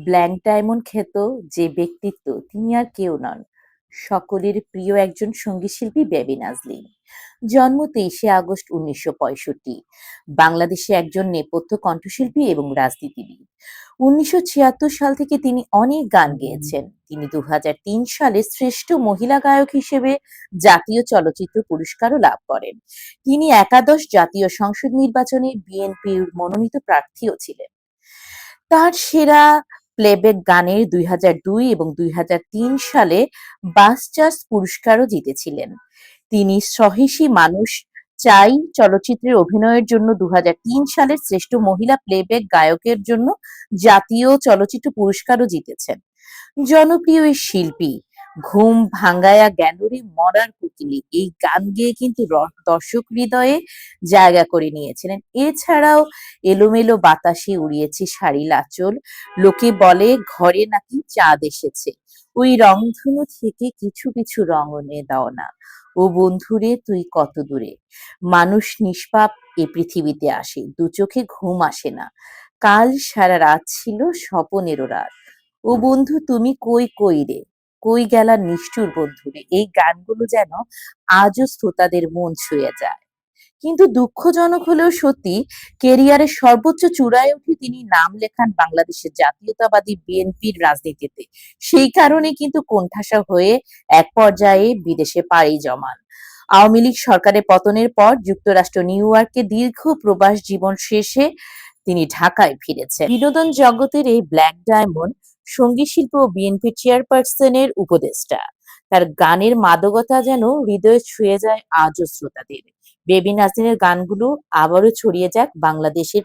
Black diamond খ্যাত যে ব্যক্তিত্ব তিনি আর কেউ নন, সকলের প্রিয় একজন সঙ্গীতশিল্পী বেবি নাজনীন। জন্ম 23শে আগস্ট 1965। বাংলাদেশে একজন নেপথ্য কণ্ঠশিল্পী এবং রাজনীতিবিদ। 1976 সাল থেকে তিনি অনেক গান গেয়েছেন। তিনি 2003 সালে শ্রেষ্ঠ মহিলা গায়ক হিসেবে জাতীয় চলচ্চিত্র পুরস্কারও লাভ করেন। তিনি একাদশ জাতীয় সংসদ নির্বাচনে বিএনপির মনোনীত প্রার্থীও ছিলেন। তার সেরা প্লেব্যাক গানের 2002 এবং 2003 সালে বাচসাস পুরস্কারও জিতেছিলেন। তিনি সহিসী মানুষ চাই চলচ্চিত্রে অভিনয়ের জন্য 2003 সালের শ্রেষ্ঠ মহিলা প্লেব্যাক গায়কের জন্য জাতীয় চলচ্চিত্র পুরস্কারও জিতেছেন। জনপ্রিয় এই শিল্পী ঘুম ভাঙ্গায়া গেলরে মরার কোকিলে এই গান গেয়ে কিন্তু দর্শক হৃদয়ে জায়গা করে নিয়েছিলেন। এছাড়াও এলোমেলো বাতাসে উড়িয়েছে শাড়ির আঁচল, লোকে বলে ঘরে নাকি চাঁদ এসেছে, ওই রংধনু থেকে কিছু কিছু রং এনে দাও না, ও বন্ধুরে তুই কত দূরে, মানুষ নিষ্পাপ এ পৃথিবীতে আসে, দু চোখে ঘুম আসে না, কাল সারা রাত ছিল স্বপনেরও রাত, ও বন্ধু তুমি কই কই রে, কই গেলা নিষ্ঠুর বন্ধুরে। এই গানগুলো যেন আজও শ্রোতাদের মন ছুঁয়ে যায়। কিন্তু দুঃখজনক হলেও সত্যি, কেরিয়ারের সর্বোচ্চ চূড়ায় উঠে তিনি নাম লেখান বাংলাদেশের জাতীয়তাবাদী বিএনপির রাজনীতিতে। সেই কারণে কিন্তু কোণঠাসা হয়ে এক পর্যায়ে বিদেশে পাড়ি জমান। আওয়ামী লীগ সরকারের পতনের পর যুক্তরাষ্ট্র নিউ ইয়র্কে দীর্ঘ প্রবাস জীবন শেষে তিনি ঢাকায় ফিরেছেন। বিনোদন জগতের এই ব্ল্যাক ডায়মন্ড সঙ্গীত শিল্প ও বিএনপি চেয়ারপারসনের উপদেষ্টা। তার গানের মাদকতা যেন হৃদয়ে ছুঁয়ে যায় আজও শ্রোতাদের। বেবি নাজনীনের গানগুলো আবারও ছড়িয়ে যাক বাংলাদেশের